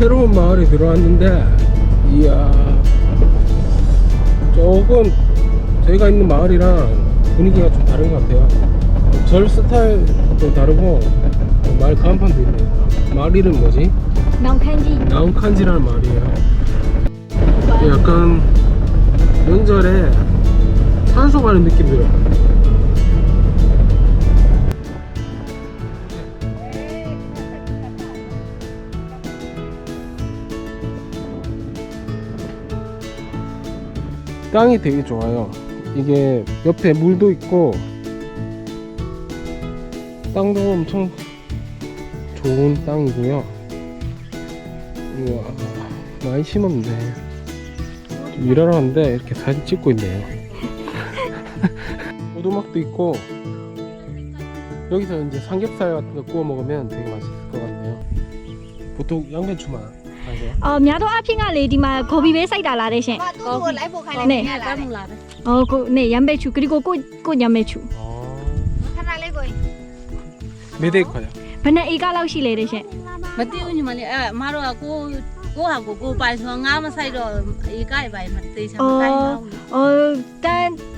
새로운 마을에 들어왔는데 이야 조금 저희가 있는 마을이랑 분위기가 좀 다른 것 같아요. 절 스타일도 다르고 마을 간판도 있네요. 마을 이름 뭐지? 나운칸지라는 마을이에요. 약간 명절에 산소 가는 느낌 들어요. 땅이 되게 좋아요. 이게 옆에 물도 있고 땅도 엄청 좋은 땅이고요. 우와, 많이 심었네. 일하러 왔는데 이렇게 사진 찍고 있네요. 오두막도 있고 여기서 이제 삼겹살 같은 거 구워 먹으면 되게 맛있을 것 같네요. 보통 양배추만 하세요? များသောအားဖြင့်ကလေဒီမှာကော်ဖီပဲစိုက်တာလားတဲ့ရှင် ကိုလိုက်ဖို့ခိုင်းလိုက် 네. တက်မလား ကို네 양배추 그리고 꽃 양배추 ခဏလေးကို 몇 에이커요? ဘယ်နှစ်ဧကလောက်ရှိလဲတဲ့ရှင် မသိဘူးညီမလေးအဲ့အမတို့ကကိုဟာကိုပိုင်ဆိုငါမဆိုင်တော့ဧကရပိုင်မသေးချင်မတိုင်းတော့ 일단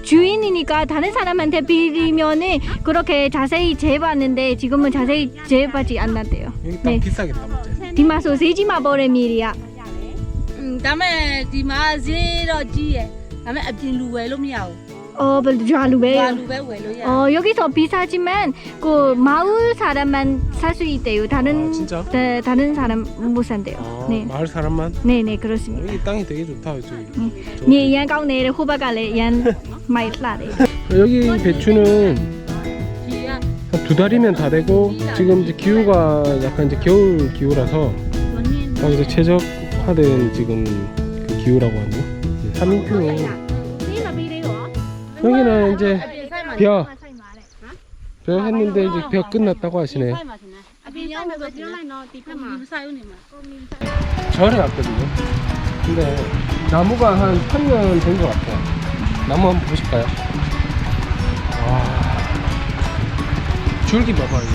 주인이니까 다른 사람한테 비리면은 그렇게 자세히 재봤는데 지금은 자세히 재봤지 않았대요. 여기 땅 네. 비싸겠다 맞지? 디마소 세지마 버레 미리야. ဒါမဲ့ဒီမှာဈေးတော့ကြီးရယ်ဒါမဲ့အပြင်လူဝယ်လို့မရဘူး 별주알루베. ဘာလူပဲဝယ်လို့ရ 여기서 비싸지만 그 마을 사람만 살 수 있대요. 다른 아, 진짜? 네, 다른 사람 못 산대요. 아, 네. 마을 사람만? 네네 그렇습니다. 여기 땅이 되게 좋다 저기. 네, 양 가운데 호박갈래 양 많이 나래. 여기 배추는 ကြီးက 한 2달이면 다 되고 지금 이제 기후가 약간 이제 겨울 기후라서 မနင်း 여기서 최적화된 지금 그 기후라고 하네요. 3인큐. 여기는 이제 벼 했는데 이제 벼 끝났다고 하시네요. အပြင်ရောက်လို့ပြောလိုက်တော့ဒီဖက်မှာမဆိုင်ဘူးနေမှာ 절에 왔거든요. 근데 나무가 한 3년 된 것 같아요. 나무 한번 보실까요? 와, 줄기 봐봐요.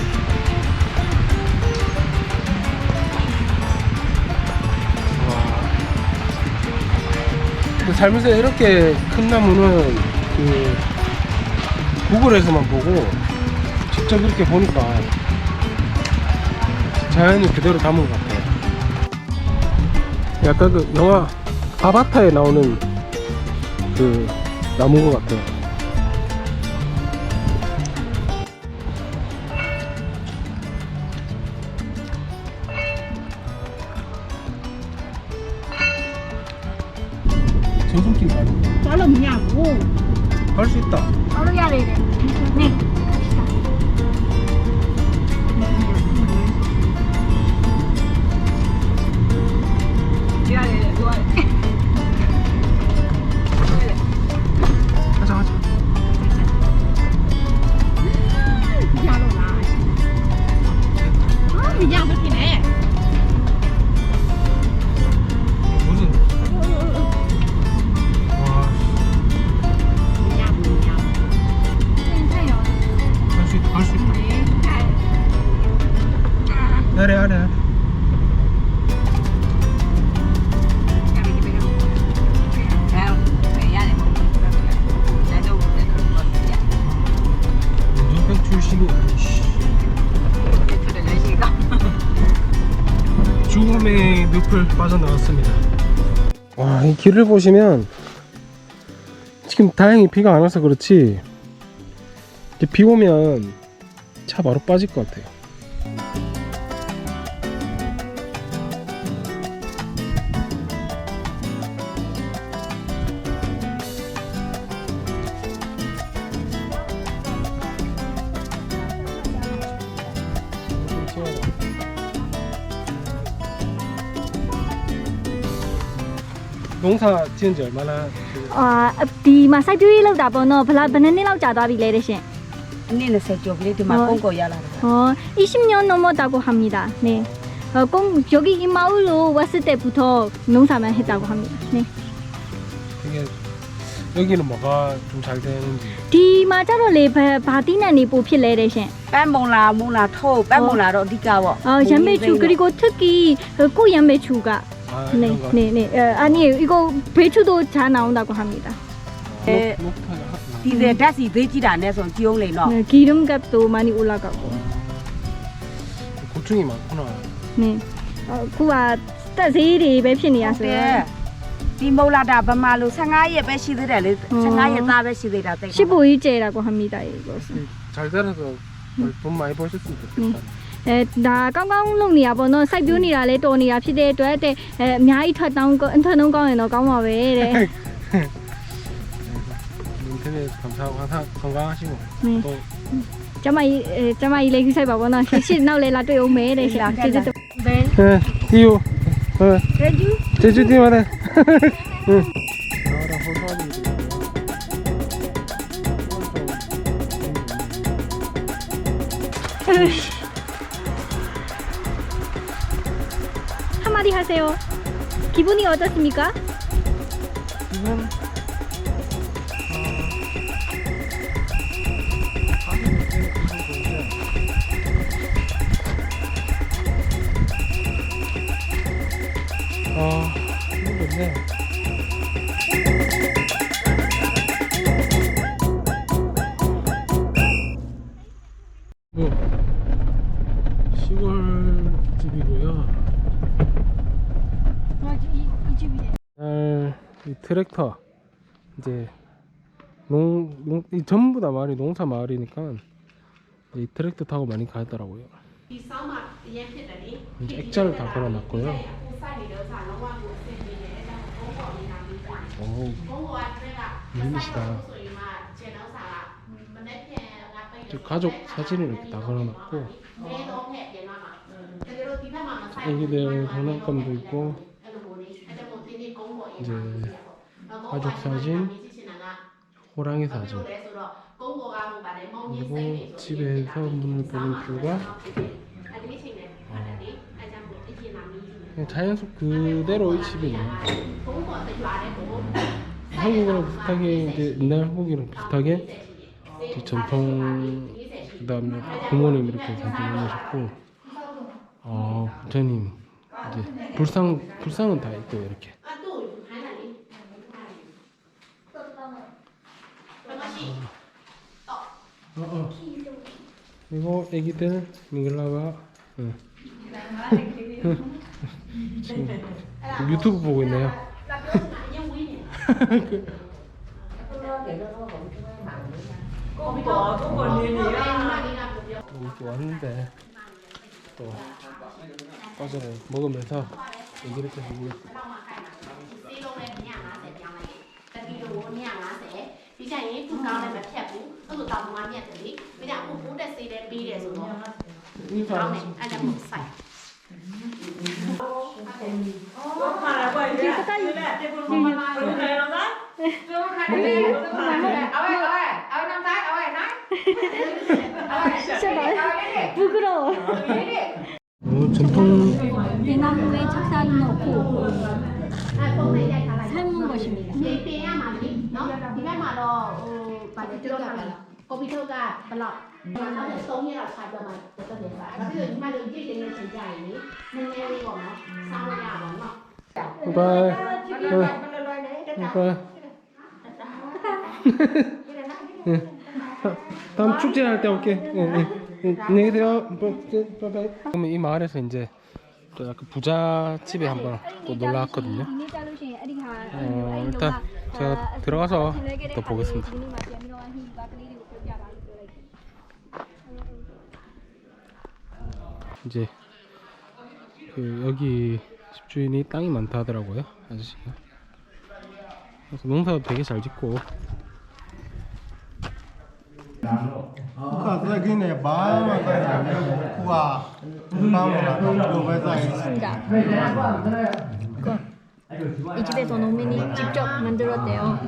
와. 근데 살면서 이렇게 큰 나무는 그 구글에서만 보고 직접 이렇게 보니까 자연이 그대로 담은 것 같아요. 약간 그 영화 아바타에 나오는 그 나무인 것 같아요. 저손길 가는 거. သွားလို့မရဘူး 갈 수 있다. သွားလို့ရတယ်တဲ့။ 네. 가자 가자. 무슨? 와. 갈 수 있다. 아래 아래. 운전병 출신이 아니씨. 죽음의 늪을 빠져나왔습니다. 와, 이 길을 보시면 지금 다행히 비가 안 와서 그렇지 이제 비 오면 차 바로 빠질 것 같아요. 농사 지은 지 얼마나? ဒီမှာစိုက်ပျိုးရေးလောက်တာပေါ့နော်ဘယ်နှစ်နှစ်လောက်ကြာသွားပြီလဲတဲ့ရှင် နည်း20ကျော်ပြီလေဒီမှာကုန်းကိုရလာတာ 20년 넘었다고 합니다. 네. 꼭 여기 이 마을로 왔을 때부터 농사만 했다고 합니다. 네. 되게 여기는 뭐가 좀 잘 되는지. ဒီမှာကျတော့လေဘာတိနဲ့နေပို့ဖြစ်လဲတဲ့ရှင် แป้งมงลามงลาโทแป้งมงลาတော့အဓိကပေါ့ ရမ်းမေချူကရီကိုထက်ကီကိုရမ်းမေချူက 아, နေ 이런 거. နေအာနီ이거ဘေချူတို့ဂျာနာအောင်တာကိုဟာမီတာ 녹타가 ဒီတဲ့ဓာတ်စီသေးကြည့်တာနဲ့ဆိုကြည့်အောင်လေနော် ဂီရမ်ကပ်တိုမာနီအိုလာကော 고충이 많구나. နေအခုကတက်သေးတွေပဲဖြစ်နေရဆို တဲ့ တော့ ဒီမုံလာတာဗမာလို15ရက်ပဲရှိသေးတယ်လေ15ရက်သားပဲရှိသေးတာတိတ် ရှစ်ပိုကြီးကျဲတာကိုဟာမီတာရေကို 잘 자라서 돈 많이 버셨으면 좋겠다. ဒါကောင်းကောင်းလုပ်နေရပါတော့စိုက်ပျိုးနေတာလဲတော်နေတာဖြစ်တဲ့အတွက်အများကြီးထွက်နှုန်းကောင်းရင်တော့ကောင်းပါပဲတဲ့ 인터넷 감사하고 항상 건강하시고 네. 또 ကျမကြီးလေးကြီးဆိုင်ပါဘောနော်ရှစ်နောက်လဲလာတွေ့အောင်မဲတဲ့ရှင်ကျေးဇူးတင် 띠유 제주 제주 띠마다 나와라 호수아비 한마디 하세요. 기분이 어떻습니까? 이건 이거 좋네. 시골집이고요. 이 집이래. 이 트랙터 이제 이 전부 다 마을이 농사 마을이니까 이 트랙터 타고 많이 가더라고요. 이제 액자를 다 걸어놨고요. 오, 미니시다. 가족 사진을 이렇게 다 걸어놨고, 애기들 장난감도 있고, 이제 가족 사진, 호랑이 사진, 그리고 집에서 문을 보는 뷰가 그냥 자연 속 그대로의 집이네요. 한국이랑 비슷하게 이제 옛날 한국이랑 비슷하게 이제 전통 그다음에 부모님 이렇게 전통하셨고, 부처님 이제 불상은 다 있고요 이렇게. 그리고 애기들 밍글라가 지금 유튜브 보고 있네요. 이렇게 왔는데 또 과자를 먹으면서 얘기를 좀 해보겠습니다. 부끄러워. 전통 대나무에 찹쌀을 넣고 삶은 것입니다. 바이. 바이. 다음 축제 할 때 올게. 안녕히 계세요. 바이바이. 그러면 이 마을에서 이제 또 약간 부잣집에 한번 또 놀러 왔거든요. 일단 제가 들어가서 또 보겠습니다. 이제 그 여기 집주인이 땅이 많다 하더라고요, 아저씨가. 그래서 농사도 되게 잘 짓고. 이 집에서 농민이 직접 만들었대요.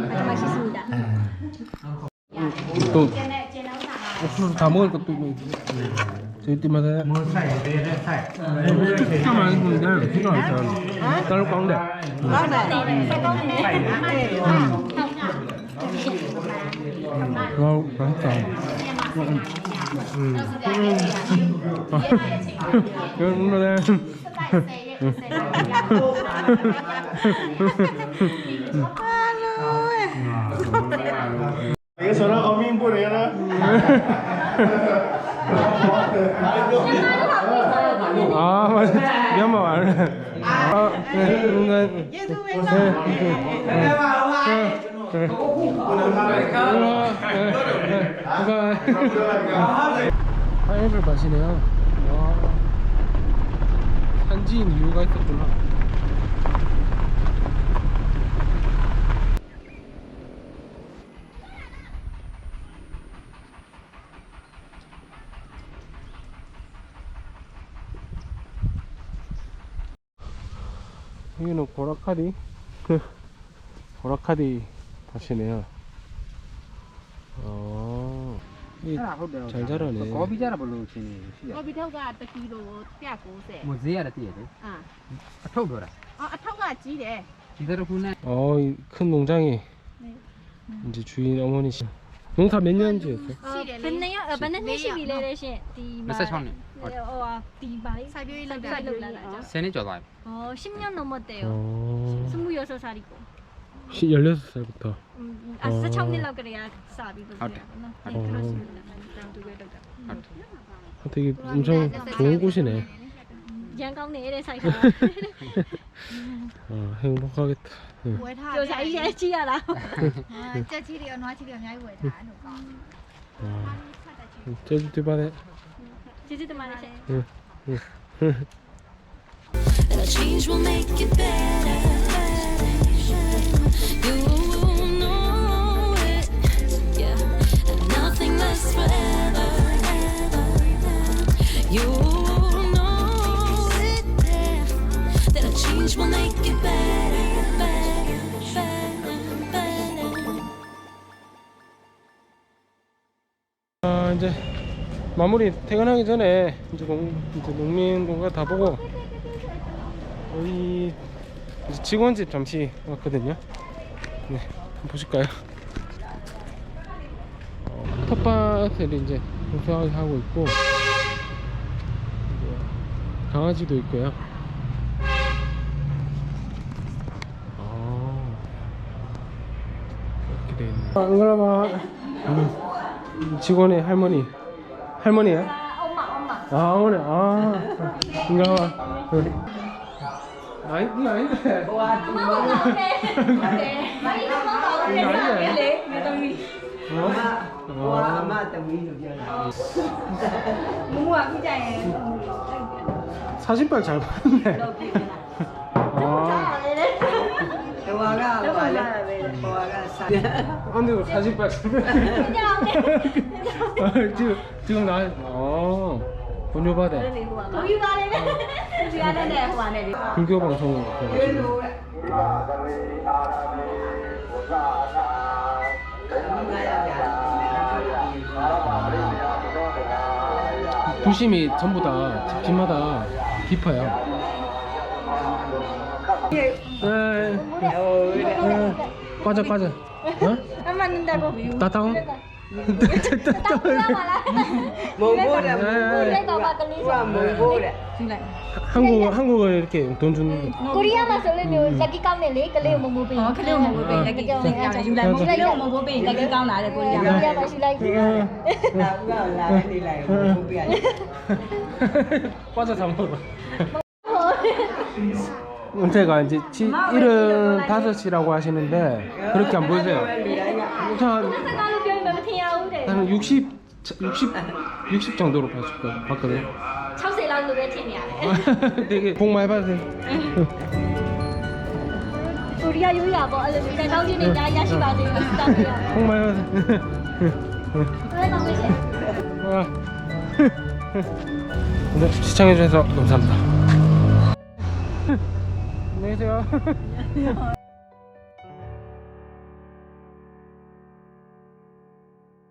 아주 맛있습니다. 또 옥수수 다 먹을 것도 있고. 저희 때마다 진짜 맛있는데 진짜 맛있어요. 딸로 깡대. 맛있다. Cái số nó có min bùn này đó. 아 맞아 미얀마 말래 파인애플 맛이네요. 와, 산지인 이유가 있었구나. 여기는 고라카디 고라카디 다시네요. 잘 자라네. có biết là bao lâu thì có bị thâu gà từ kilo 190 một dê là tiền đấy à thâu rồi thâu gà chỉ để chỉ ra hôm nay 이 큰 농장이 이제 주인 어머니시. 농사 몇 년째였어요? ဘယ်နှစ်ရဘယ်နှစ်ရှိပြီလဲတဲ့ရှင်ဒီမှာ 26နှစ် ဟိုဒီပါလေးစိုက်ပျိုးရေးလုပ်လာတာကြာ 10년 전 와요. 10년 넘었대요. 어, 26살이고. 16살부터. 아, 16년လောက်ကလေးကစပြီးလုပ်နေတာပေါ့နော် 어.တောင်တူပဲလုပ်တာ 되게 엄청 좋은 곳이네. ရန်ကောင်းနေတဲ့စိုက်တာ 행복하겠다. 응. ဝယ်ထား ကျော်စာကြီးရဲကြည့်ရလား ကြက်ချီတွေရောနွားချီတွေရောအများကြီးဝယ်ထားအဲ့လိုကောင်း 제주 뒷반에. ကျေးဇူးတင်ပါတယ်ရှင် And a change will make it better. You know it, yeah. And nothing lasts forever. You know it, yeah. That a change will make it better, better, better, better. 이제 마무리 퇴근하기 전에 이제 농민 농가 다 보고 저희 이제 직원집 잠시 왔거든요. 네, 한번 보실까요? 텃밭을 이제 공평하게 하고 있고 이제 강아지도 있고요. 이렇게 돼 있네. 안 그러면 직원의 할머니야? 엄마. 어머니. 인가 봐. 아니, 이거 아닌데. 사진빨 잘 봤네. 근데 이거 사진빨 잘 봤네. 지금 나, 본효바대. 불교 방송. 부심이 전부 다 집마다 깊어요. 빠져. 어? 안 맞는다고 따따오? 한국어 이렇게 돈 주는 거. 코리아ဆိုလို့မျိုးလက်ကီကောင်းနေလေကလေးကိုမမိုးပေးခလေးကိုမမိုးပေးလက်ကီကောင်းနေအဲ့ဒါယူလိုက်မိုးလိုက်တော့မမိုးပေးလက်ကီကောင်းလာတယ်ကိုရီးယားမှာရှိလိုက် 빠져 다 먹어. 은퇴가 이제 75이라고 하시는데 그렇게 안 보이세요? 저 စကားလို့ပြောရင်မထင်ရဘူးတဲ့ 한 60 정도로 봤거든요. 60လောက်လို့ပဲထင်နေရတယ် 되게 복 많이 받으세요. ကိုရီးယားရိုးရာပေါ့အဲ့လိုမျိုးတောင်းချင်းတွေအများကြီးရရှိပါစေလို့တောင်းပေးရတယ် 복 많이 받으세요. အဲ့ဒါပဲရှင် 네, 시청해주셔서 감사합니다. 안녕히 계세요.